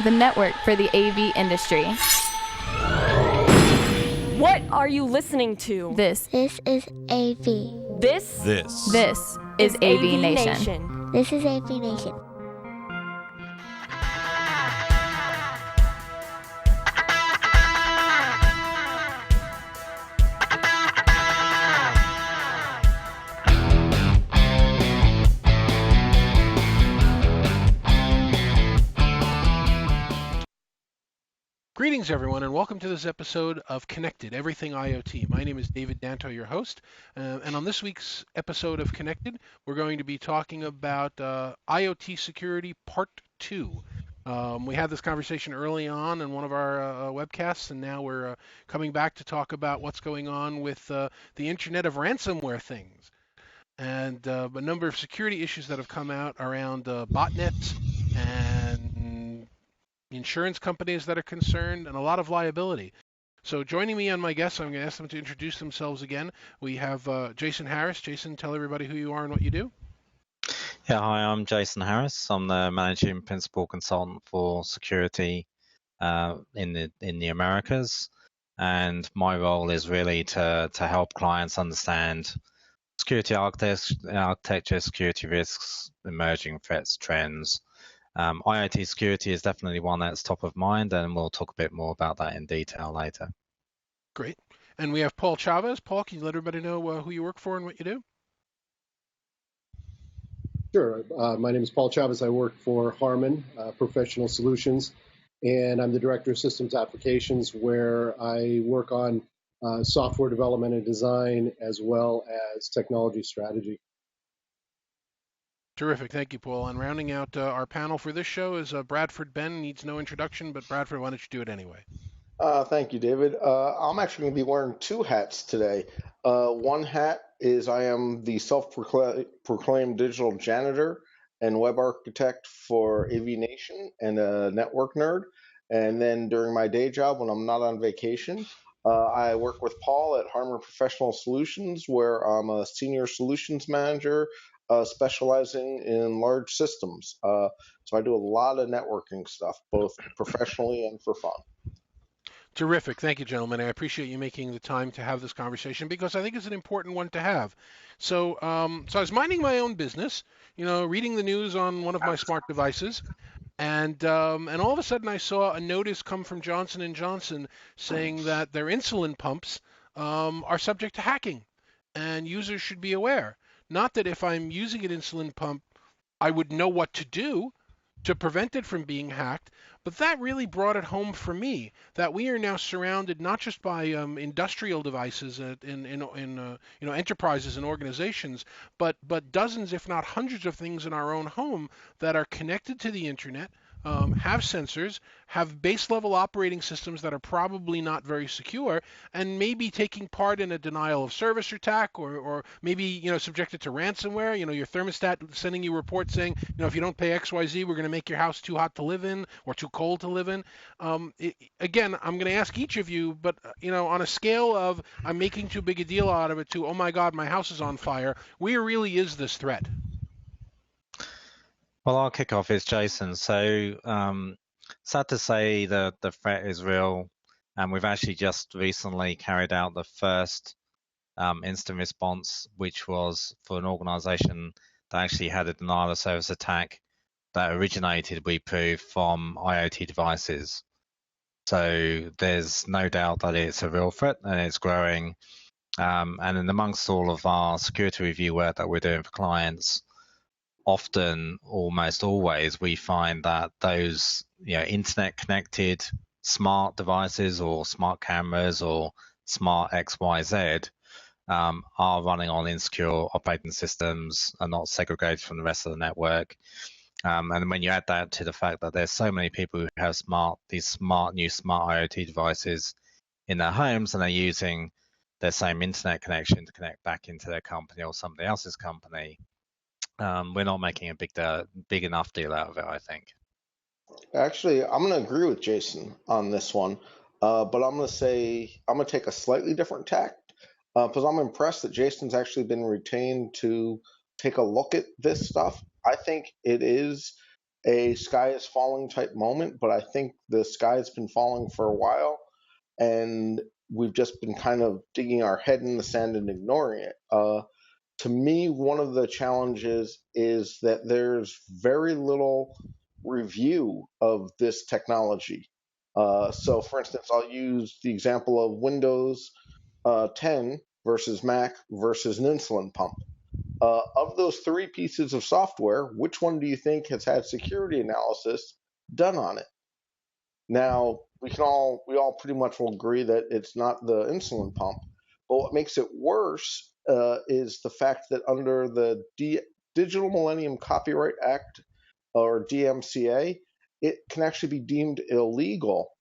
the network for the AV industry. What are you listening to? This is AV. This is AVNation. This is AVNation. Greetings, everyone, and welcome to this episode of Connected, Everything IoT. My name is David Danto, your host, and on this week's episode of Connected, we're going to be talking about IoT Security Part 2. We had this conversation early on in one of our webcasts, and now we're coming back to talk about what's going on with the Internet of Ransomware things, and a number of security issues that have come out around botnets and insurance companies that are concerned, and a lot of liability. So joining me on my guests, I'm going to ask them to introduce themselves again. We have Jason Harris. Jason, tell everybody who you are and what you do. Yeah, hi, I'm Jason Harris. I'm the managing principal consultant for security in the Americas, and my role is really to help clients understand security architecture, security risks, emerging threats, trends. IoT security is definitely one that's top of mind, and we'll talk a bit more about that in detail later. Great. And we have Paul Chavez. Paul, can you let everybody know who you work for and what you do? Sure. My name is Paul Chavez. I work for Harman Professional Solutions, and I'm the Director of Systems Applications, where I work on software development and design as well as technology strategy. Terrific. Thank you, Paul. And rounding out our panel for this show is Bradford Benn. Needs no introduction, but Bradford, why don't you do it anyway? Thank you, David. I'm actually going to be wearing two hats today. One hat is I am the self-proclaimed digital janitor and web architect for AVNation and a network nerd. And then during my day job, when I'm not on vacation, I work with Paul at Harman Professional Solutions, where I'm a senior solutions manager specializing in large systems. So I do a lot of networking stuff, both professionally and for fun. Terrific. Thank you, gentlemen. I appreciate you making the time to have this conversation because I think it's an important one to have. So I was minding my own business, reading the news on one of my smart devices, and all of a sudden I saw a notice come from Johnson & Johnson saying that their insulin pumps are subject to hacking, and users should be aware. Not that if I'm using an insulin pump, I would know what to do to prevent it from being hacked, but that really brought it home for me that we are now surrounded not just by industrial devices in enterprises and organizations, but dozens, if not hundreds, of things in our own home that are connected to the internet, have sensors, have base level operating systems that are probably not very secure, and maybe taking part in a denial of service attack, or maybe subjected to ransomware. Your thermostat sending you reports saying if you don't pay XYZ, we're going to make your house too hot to live in or too cold to live in. Again, I'm going to ask each of you, but on a scale of I'm making too big a deal out of it to oh my God, my house is on fire, where really is this threat? Well, I'll kick off. It's Jason. So sad to say that the threat is real, and we've actually just recently carried out the first instant response, which was for an organization that actually had a denial of service attack that originated, we proved, from IoT devices. So there's no doubt that it's a real threat and it's growing. And then amongst all of our security review work that we're doing for clients, often, almost always, we find that those internet connected smart devices or smart cameras or smart XYZ are running on insecure operating systems and not segregated from the rest of the network. And when you add that to the fact that there's so many people who have these new smart IoT devices in their homes, and they're using their same internet connection to connect back into their company or somebody else's company, we're not making a big enough deal out of it, I think. Actually, I'm going to agree with Jason on this one, but I'm going to take a slightly different tack because I'm impressed that Jason's actually been retained to take a look at this stuff. I think it is a sky is falling type moment, but I think the sky has been falling for a while, and we've just been kind of digging our head in the sand and ignoring it. To me, one of the challenges is that there's very little review of this technology. So, for instance, I'll use the example of Windows 10 versus Mac versus an insulin pump. Of those three pieces of software, which one do you think has had security analysis done on it? Now, we all pretty much will agree that it's not the insulin pump. But what makes it worse is the fact that under the Digital Millennium Copyright Act, or DMCA, it can actually be deemed illegal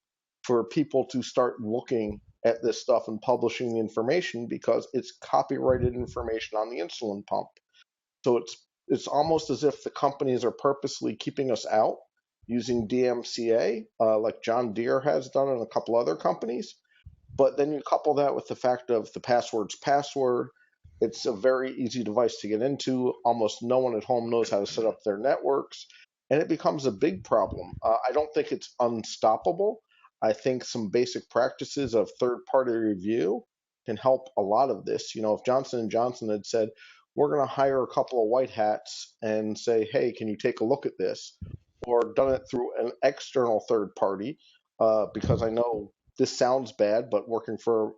for people to start looking at this stuff and publishing the information because it's copyrighted information on the insulin pump. So it's almost as if the companies are purposely keeping us out using DMCA, like John Deere has done and a couple other companies. But then you couple that with the fact of the password's password. It's a very easy device to get into. Almost no one at home knows how to set up their networks, and it becomes a big problem. I don't think it's unstoppable. I think some basic practices of third-party review can help a lot of this. You know, if Johnson and Johnson had said, "We're going to hire a couple of white hats and say, hey, can you take a look at this?" or done it through an external third party, because I know this sounds bad, but working for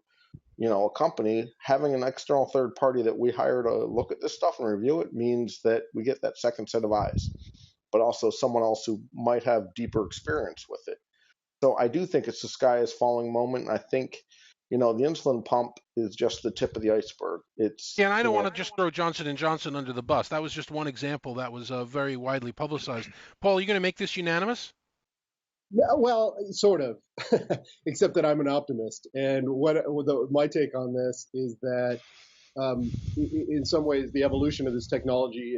a company, having an external third party that we hire to look at this stuff and review it means that we get that second set of eyes, but also someone else who might have deeper experience with it. So I do think it's the sky is falling moment. And I think, the insulin pump is just the tip of the iceberg. It's Yeah, and I don't want to just throw Johnson and Johnson under the bus. That was just one example that was very widely publicized. Paul, are you going to make this unanimous? Yeah, well, sort of, except that I'm an optimist. And my take on this is that in some ways, the evolution of this technology,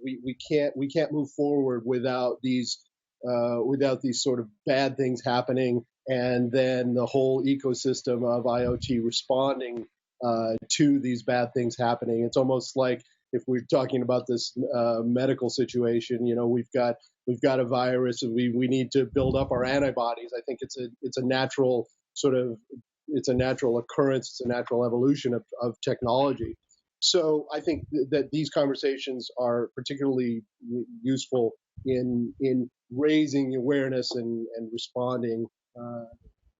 we can't move forward without these sort of bad things happening, and then the whole ecosystem of IoT responding to these bad things happening. It's almost like if we're talking about this medical situation, we've got a virus, and we need to build up our antibodies. I think it's a natural sort of it's a natural occurrence, it's a natural evolution of technology. So I think that these conversations are particularly useful in raising awareness and responding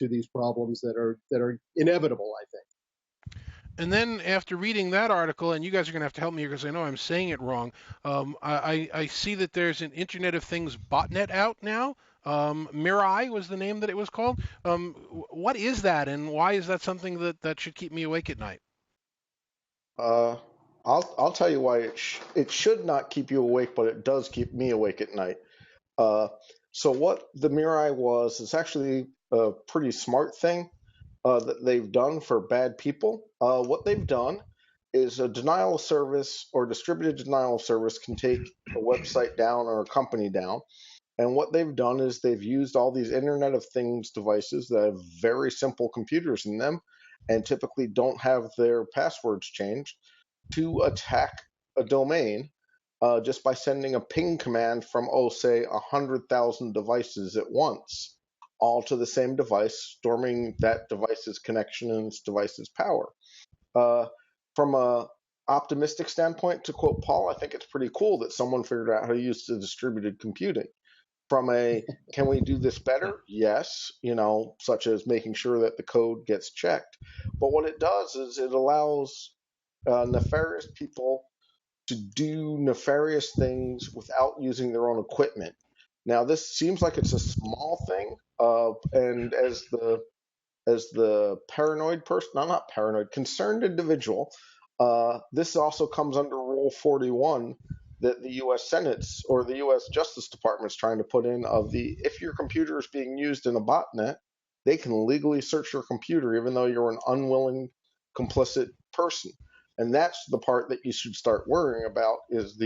to these problems that are inevitable, I think. And then after reading that article, and you guys are going to have to help me here because I know I'm saying it wrong, I see that there's an Internet of Things botnet out now. Mirai was the name that it was called. What is that, and why is that something that should keep me awake at night? uh, I'll tell you why it should not keep you awake, but it does keep me awake at night. Uh, so what the Mirai was is actually a pretty smart thing that they've done for bad people. What they've done is a denial of service or distributed denial of service can take a website down or a company down. And what they've done is they've used all these Internet of Things devices that have very simple computers in them and typically don't have their passwords changed to attack a domain just by sending a ping command from, say, 100,000 devices at once, all to the same device, storming that device's connection and its device's power. From a optimistic standpoint, to quote Paul, I think it's pretty cool that someone figured out how to use the distributed computing. From a, can we do this better? Yes, such as making sure that the code gets checked. But what it does is it allows nefarious people to do nefarious things without using their own equipment. Now, this seems like it's a small thing, and as the paranoid person, no, not paranoid, concerned individual, this also comes under Rule 41 that the U.S. Senate's or the U.S. Justice Department's trying to put in of the if your computer is being used in a botnet, they can legally search your computer even though you're an unwilling, complicit person. And that's the part that you should start worrying about is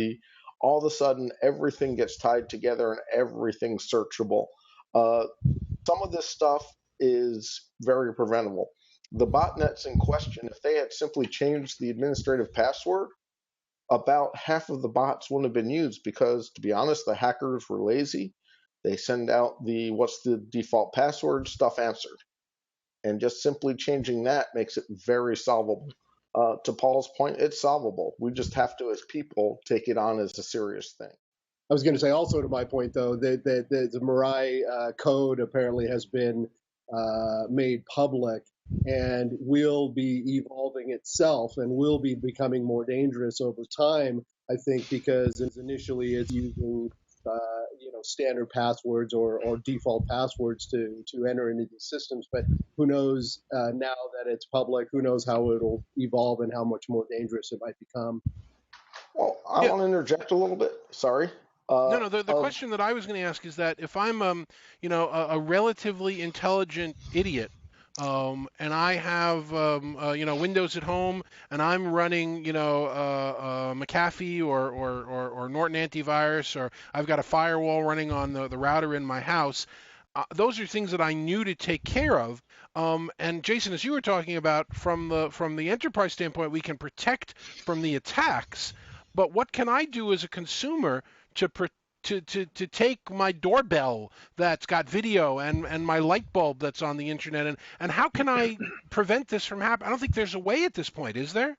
all of a sudden everything gets tied together and everything's searchable. Some of this stuff is very preventable. The botnets in question, if they had simply changed the administrative password, about half of the bots wouldn't have been used because, to be honest, the hackers were lazy. They send out the what's the default password, stuff answered. And just simply changing that makes it very solvable. To Paul's point, it's solvable. We just have to, as people, take it on as a serious thing. I was going to say also to my point, though, that the Mirai code apparently has been made public and will be evolving itself and will be becoming more dangerous over time, I think, because initially it's using standard passwords or default passwords to enter into these systems. But who knows now that it's public, who knows how it'll evolve and how much more dangerous it might become. Well, I want to interject a little bit. Sorry. No. The question that I was going to ask is that if I'm, a relatively intelligent idiot, and I have, Windows at home, and I'm running, McAfee or Norton antivirus, or I've got a firewall running on the router in my house. Those are things that I knew to take care of. And Jason, as you were talking about, from the enterprise standpoint, we can protect from the attacks. But what can I do as a consumer to take my doorbell that's got video and my light bulb that's on the internet, and how can I prevent this from happening? I don't think there's a way at this point, is there?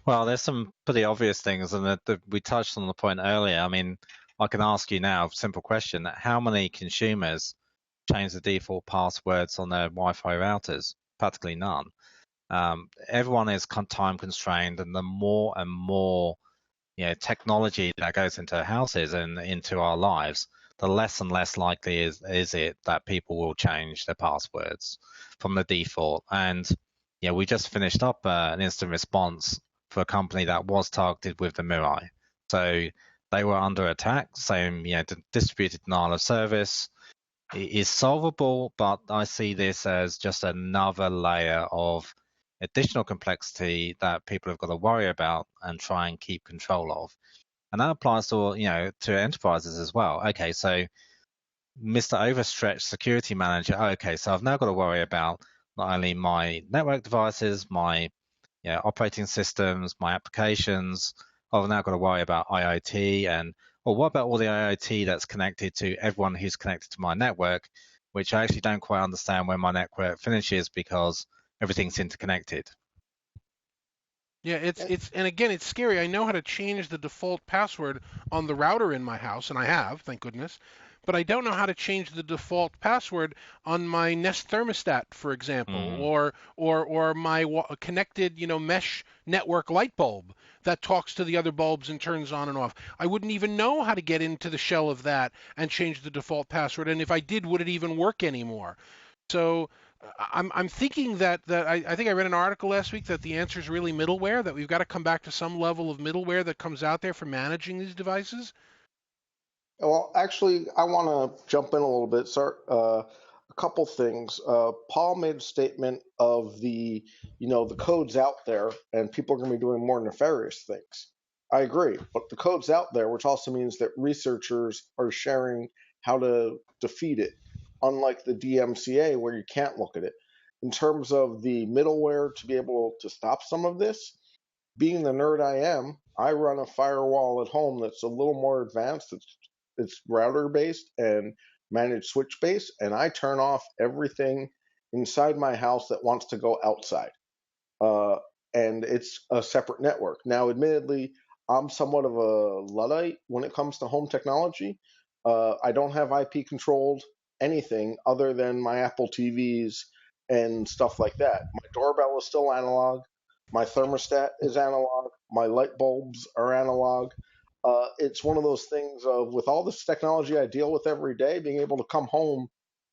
Well, there's some pretty obvious things, and we touched on the point earlier. I mean, I can ask you now a simple question: how many consumers change the default passwords on their Wi-Fi routers? Practically none. Everyone is time constrained, and the more and more technology that goes into houses and into our lives, the less and less likely is it that people will change their passwords from the default. And we just finished up an instant response for a company that was targeted with the Mirai. So they were under attack, saying distributed denial of service is solvable, but I see this as just another layer of additional complexity that people have got to worry about and try and keep control of. And that applies to enterprises as well. Okay, so Mr. Overstretched Security Manager, okay, so I've now got to worry about not only my network devices, my operating systems, my applications. I've now got to worry about IoT, and what about all the IoT that's connected to everyone who's connected to my network, which I actually don't quite understand when my network finishes because everything's interconnected. Yeah, and again, it's scary. I know how to change the default password on the router in my house, and I have, thank goodness. But I don't know how to change the default password on my Nest thermostat, for example, or my connected, mesh network light bulb that talks to the other bulbs and turns on and off. I wouldn't even know how to get into the shell of that and change the default password. And if I did, would it even work anymore? So I'm thinking that I think I read an article last week that the answer is really middleware, that we've got to come back to some level of middleware that comes out there for managing these devices. Well, actually, I want to jump in a little bit, sir. A couple things. Paul made a statement of the code's out there, and people are going to be doing more nefarious things. I agree, but the code's out there, which also means that researchers are sharing how to defeat it, unlike the DMCA where you can't look at it. In terms of the middleware to be able to stop some of this, being the nerd I am, I run a firewall at home that's a little more advanced. It's router based and managed switch based, and I turn off everything inside my house that wants to go outside. And it's a separate network. Now, admittedly, I'm somewhat of a Luddite when it comes to home technology. I don't have IP controlled anything other than my Apple TVs and stuff like that. My doorbell is still analog. My thermostat is analog. My light bulbs are analog. It's one of those things of, with all this technology I deal with every day, being able to come home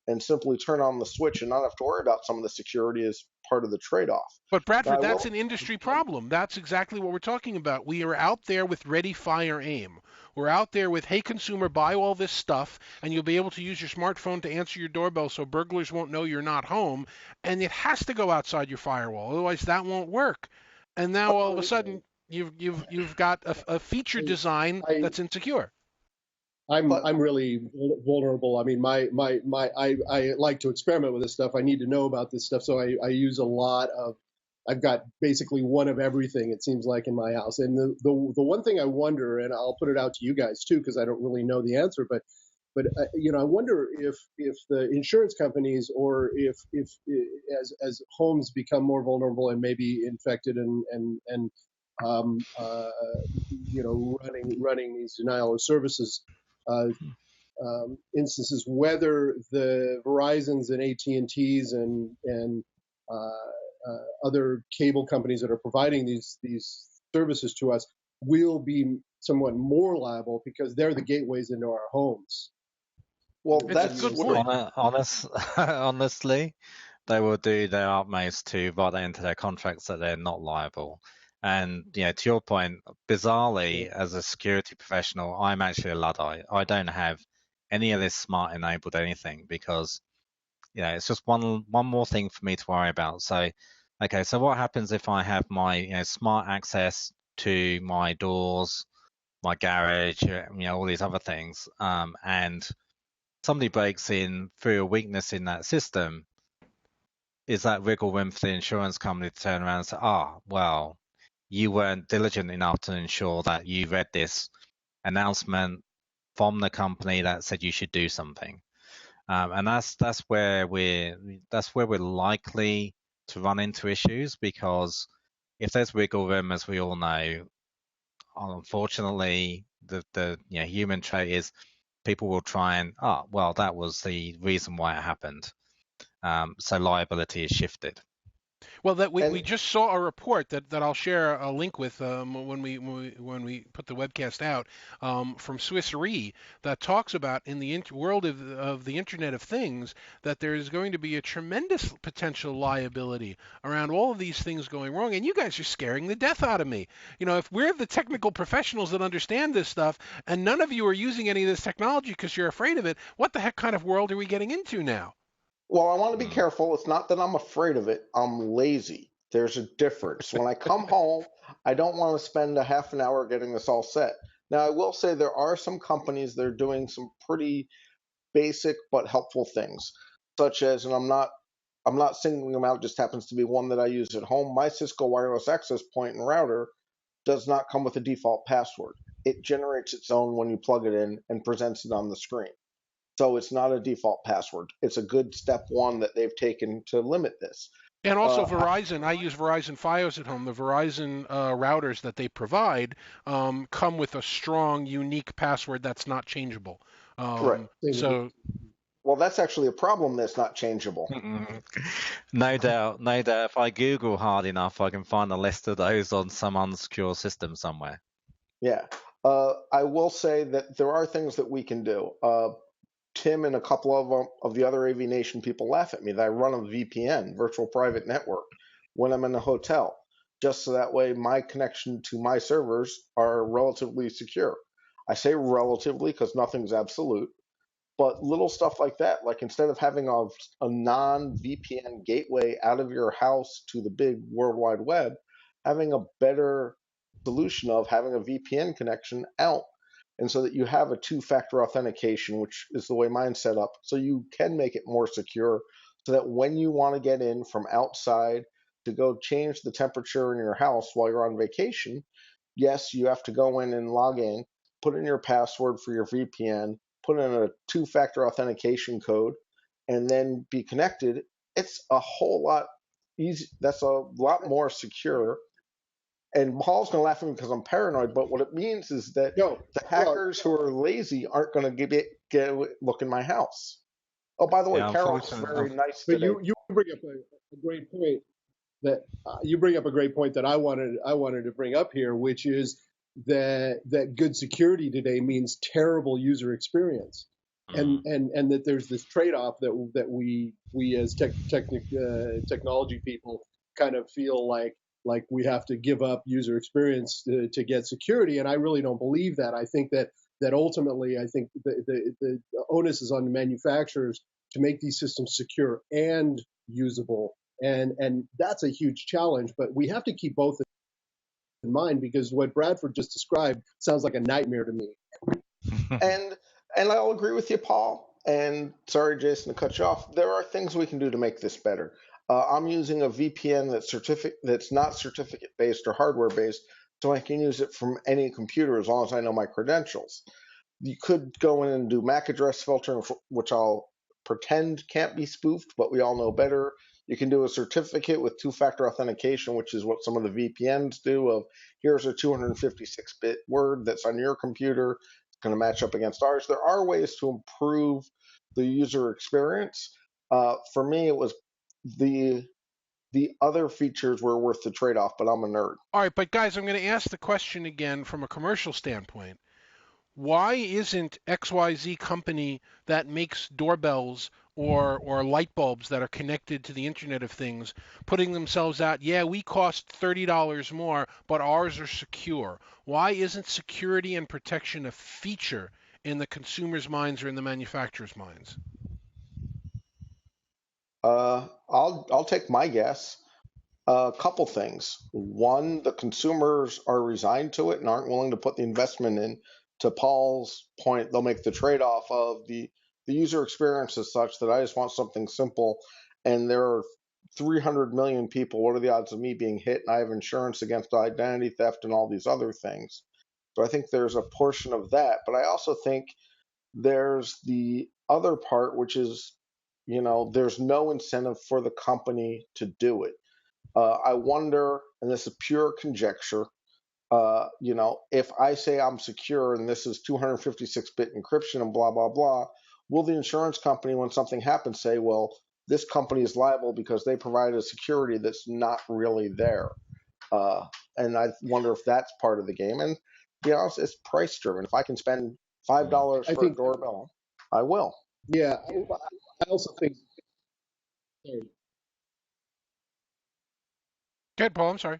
and simply turn on the switch and not have to worry about some of the security is part of the trade-off. But Bradford, that's an industry problem. That's exactly what we're talking about. We are out there with ready, fire, aim. We're out there with, hey, consumer, buy all this stuff, and you'll be able to use your smartphone to answer your doorbell so burglars won't know you're not home. And it has to go outside your firewall. Otherwise, that won't work. And now all of a sudden, you've got a feature design that's insecure. I'm really vulnerable. I mean, I like to experiment with this stuff. I need to know about this stuff, so I use a lot of I've got basically one of everything, it seems like, in my house. And the one thing I wonder, and I'll put it out to you guys too, because I don't really know the answer, but I wonder if the insurance companies, or if as homes become more vulnerable and maybe infected and um, uh, running these denial of services uh, instances, whether the Verizons and AT&Ts and other cable companies that are providing these services to us will be somewhat more liable because they're the gateways into our homes. Well, It's a that's good what point. Honestly, they will do their utmost to write that into their contracts that they're not liable. And to your point, bizarrely, as a security professional, I'm actually a Luddite. I don't have any of this smart enabled anything because it's just one more thing for me to worry about. So, okay, so what happens if I have my smart access to my doors, my garage, all these other things, and somebody breaks in through a weakness in that system? Is that wiggle room for the insurance company to turn around and say, well, you weren't diligent enough to ensure that you read this announcement from the company that said you should do something? And that's where we're likely to run into issues, because if there's wiggle room, as we all know, unfortunately, the human trait is people will try and well, that was the reason why it happened. So liability is shifted. Well, that we and just saw a report that I'll share a link with when we put the webcast out, from Swiss Re, that talks about, in the world of the Internet of Things, that there is going to be a tremendous potential liability around all of these things going wrong. And you guys are scaring the death out of me. If we're the technical professionals that understand this stuff, and none of you are using any of this technology because you're afraid of it, what the heck kind of world are we getting into now? Well, I want to be Mm. careful. It's not that I'm afraid of it. I'm lazy. There's a difference. When I come home, I don't want to spend a half an hour getting this all set. Now, I will say there are some companies that are doing some pretty basic but helpful things, such as, and I'm not singling them out, just happens to be one that I use at home. My Cisco wireless access point and router does not come with a default password. It generates its own when you plug it in and presents it on the screen. So it's not a default password. It's a good step one that they've taken to limit this. And also I, Verizon, I use Verizon Fios at home. The Verizon routers that they provide come with a strong, unique password that's not changeable. right. So Well, that's actually a problem that's not changeable. No doubt, no doubt. If I Google hard enough, I can find a list of those on some unsecure system somewhere. Yeah. I will say that there are things that we can do. Tim and a couple of the other AVNation people laugh at me that I run a VPN, virtual private network, when I'm in a hotel, just so that way my connection to my servers are relatively secure. I say relatively because nothing's absolute, but little stuff like that, like instead of having a non-VPN gateway out of your house to the big World Wide Web, having a better solution of having a VPN connection out, and so that you have a two-factor authentication, which is the way mine's set up, so you can make it more secure, so that when you want to get in from outside to go change the temperature in your house while you're on vacation, yes, you have to go in and log in, put in your password for your VPN, put in a two-factor authentication code, and then be connected. It's a whole lot easy. That's a lot more secure. And Paul's going to laugh at me because I'm paranoid, but what it means is that No, the well, hackers who are lazy aren't going to get look in my house. Oh, by the way, Yeah, Carol's unfortunately, very nice but today. you bring up a great point that you bring up a great point that I wanted to bring up here, which is that good security today means terrible user experience, mm, and that there's this trade-off that we as technology people kind of feel like we have to give up user experience to get security, and I really don't believe that. I think that ultimately, I think the onus is on the manufacturers to make these systems secure and usable, and that's a huge challenge. But we have to keep both in mind, because what Bradford just described sounds like a nightmare to me. And I'll agree with you, Paul. And sorry, Jason, to cut you off. There are things we can do to make this better. I'm using a VPN that's not certificate based or hardware based, so I can use it from any computer as long as I know my credentials. You could go in and do MAC address filtering, which I'll pretend can't be spoofed, but we all know better. You can do a certificate with two-factor authentication, which is what some of the VPNs do. Of here's a 256-bit word that's on your computer, it's going to match up against ours. There are ways to improve the user experience. For me, it was the other features were worth the trade-off, but I'm a nerd. All right, but guys, I'm going to ask the question again from a commercial standpoint. Why isn't XYZ company that makes doorbells or light bulbs that are connected to the Internet of Things putting themselves out, yeah, we cost $30 more, but ours are secure? Why isn't security and protection a feature in the consumer's minds or in the manufacturer's minds? I'll take my guess. A couple things. One, the consumers are resigned to it and aren't willing to put the investment in. To Paul's point, they'll make the trade-off of the user experience is such that I just want something simple, and there are 300 million people. What are the odds of me being hit? And I have insurance against identity theft and all these other things. So I think there's a portion of that, but I also think there's the other part, which is, there's no incentive for the company to do it. I wonder, and this is pure conjecture, if I say I'm secure and this is 256-bit encryption and blah, blah, blah, will the insurance company, when something happens, say, well, this company is liable because they provided a security that's not really there? And I wonder if that's part of the game. And, it's price driven. If I can spend $5 for a doorbell, I will. Yeah, I also think. Sorry. Go ahead, Paul. I'm sorry.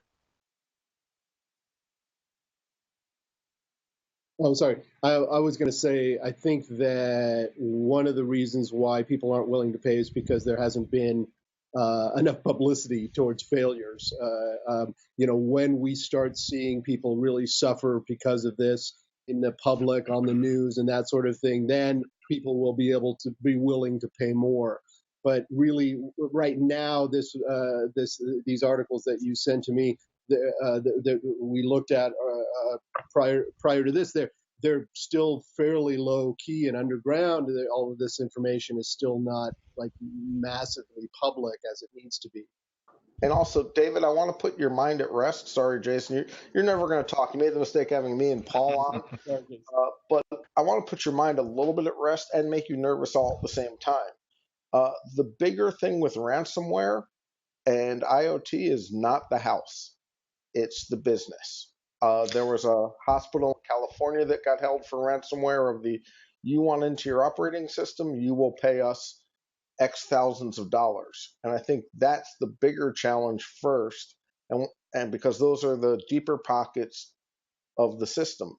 Oh, sorry. I was going to say, I think that one of the reasons why people aren't willing to pay is because there hasn't been enough publicity towards failures. When we start seeing people really suffer because of this in the public, on the news, and that sort of thing, then people will be able to be willing to pay more. But really, right now, these articles that you sent to me, that we looked at prior to this, they're still fairly low key and underground. All of this information is still not like massively public as it needs to be. And also, David, I want to put your mind at rest. Sorry, Jason, you're never going to talk. You made the mistake having me and Paul on. But I want to put your mind a little bit at rest and make you nervous all at the same time. The bigger thing with ransomware and IoT is not the house. It's the business. There was a hospital in California that got held for ransomware of you want into your operating system, you will pay us X thousands of dollars. And I think that's the bigger challenge first. And because those are the deeper pockets of the system.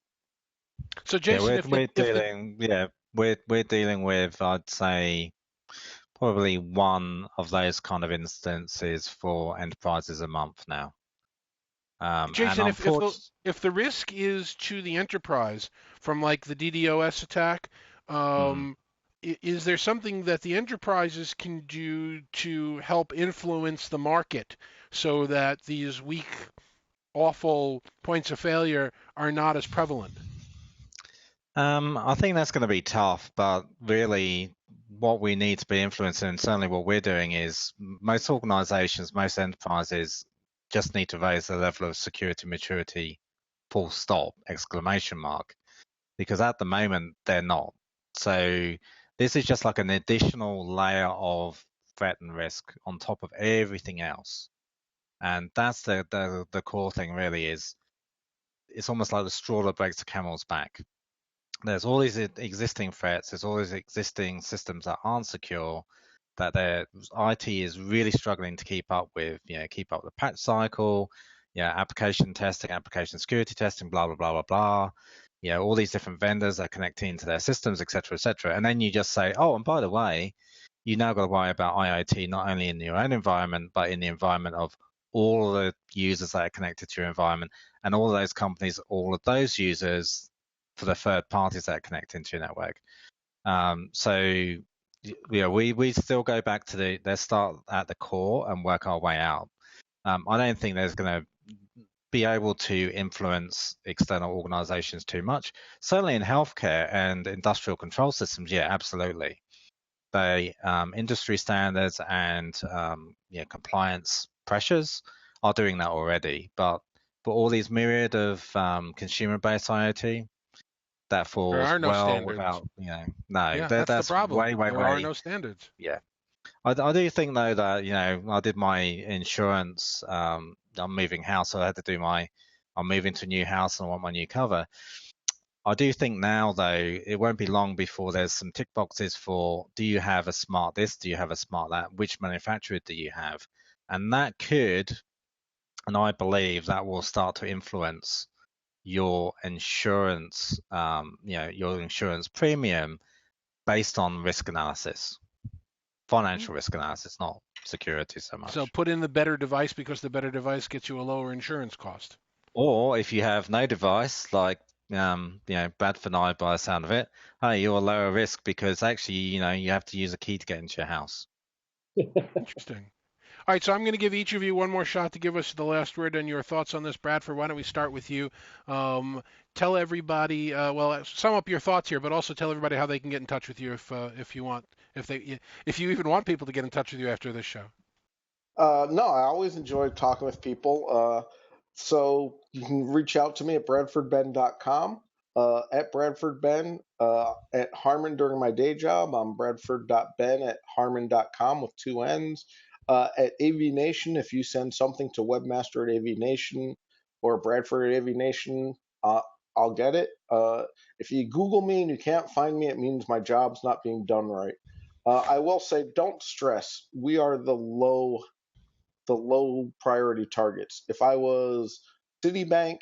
So Jason, we're dealing with, I'd say, probably one of those kind of instances for enterprises a month now. Jason, if the risk is to the enterprise from like the DDoS attack, is there something that the enterprises can do to help influence the market so that these weak, awful points of failure are not as prevalent? I think that's going to be tough, but really what we need to be influencing, and certainly what we're doing, is most organizations, most enterprises just need to raise the level of security maturity, full stop, exclamation mark, because at the moment they're not. So this is just like an additional layer of threat and risk on top of everything else. And that's the core thing really is, it's almost like the straw that breaks the camel's back. There's all these existing threats, there's all these existing systems that aren't secure, that their IT is really struggling to keep up with, keep up with the patch cycle, application testing, application security testing, blah, blah, blah, blah, blah. All these different vendors are connecting into their systems, et cetera, et cetera. And then you just say, oh, and by the way, you now got to worry about IoT, not only in your own environment, but in the environment of all the users that are connected to your environment, and all of those companies, all of those users for the third parties that are connected into your network. So we still go back to let's start at the core and work our way out. I don't think there's going to be able to influence external organizations too much. Certainly in healthcare and industrial control systems, yeah, absolutely. They industry standards and compliance pressures are doing that already. But for all these myriad of consumer-based IoT, that There falls are no well standards. without, no, Yeah, that's the that's problem. way, There are way, no standards. yeah. I do think though that I did my insurance. I'm moving house, so I had to do I'm moving to a new house and I want my new cover. I do think now though it won't be long before there's some tick boxes for do you have a smart this, do you have a smart that, which manufacturer do you have, and that could, and I believe that will start to influence your insurance, your insurance premium based on risk analysis. Financial risk analysis, not security so So much. put in the better device because the better device gets you a lower insurance cost. Or if you have no device, like Bradford and I, by the sound of it, hey, you're a lower risk because actually, you have to use a key to get into your house. Interesting. All right, so I'm going to give each of you one more shot to give us the last word and your thoughts on this. Bradford, why don't we start with you? Tell everybody, sum up your thoughts here, but also tell everybody how they can get in touch with you if you want, if you even want people to get in touch with you after this show. No, I always enjoy talking with people. So you can reach out to me at bradfordbenn.com, at bradfordbenn, at Harman during my day job. I'm bradford.benn at harman.com with two N's. At AVNation, if you send something to webmaster at AVNation or Bradford at AVNation, I'll get it. If you Google me and you can't find me, it means my job's not being done right. I will say, don't stress. We are the low priority targets. If I was Citibank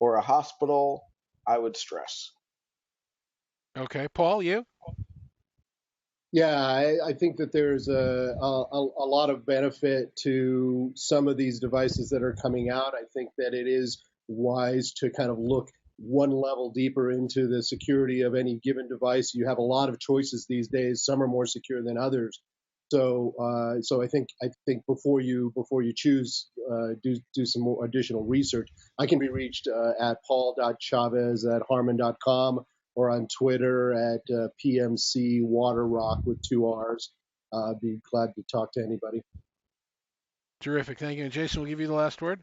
or a hospital, I would stress. Okay, Paul, you? Yeah, I think that there's a lot of benefit to some of these devices that are coming out. I think that it is wise to kind of look one level deeper into the security of any given device. You have a lot of choices these days. Some are more secure than others. So I think before you choose, do some more additional research. I can be reached at paul.chavez@harman.com or on Twitter at PMC Waterrock with two R's. I'd be glad to talk to anybody. Terrific, thank you. And Jason, we'll give you the last word.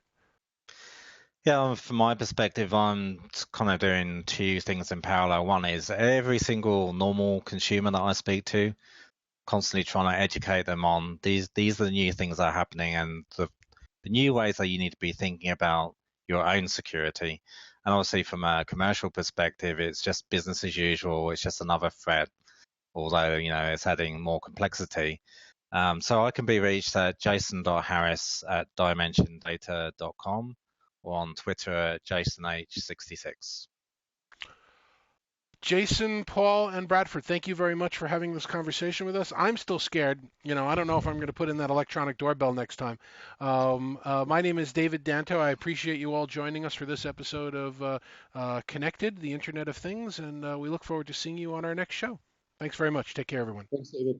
Yeah, from my perspective, I'm kind of doing two things in parallel. One is every single normal consumer that I speak to, constantly trying to educate them on these are the new things that are happening and the new ways that you need to be thinking about your own security. And obviously from a commercial perspective, it's just business as usual. It's just another threat, although, it's adding more complexity. So I can be reached at jason.harris@dimensiondata.com or on Twitter at jasonh66. Jason, Paul, and Bradford, thank you very much for having this conversation with us. I'm still scared. I don't know if I'm going to put in that electronic doorbell next time. My name is David Danto. I appreciate you all joining us for this episode of Connected, the Internet of Things, and we look forward to seeing you on our next show. Thanks very much. Take care, everyone. Thanks, David.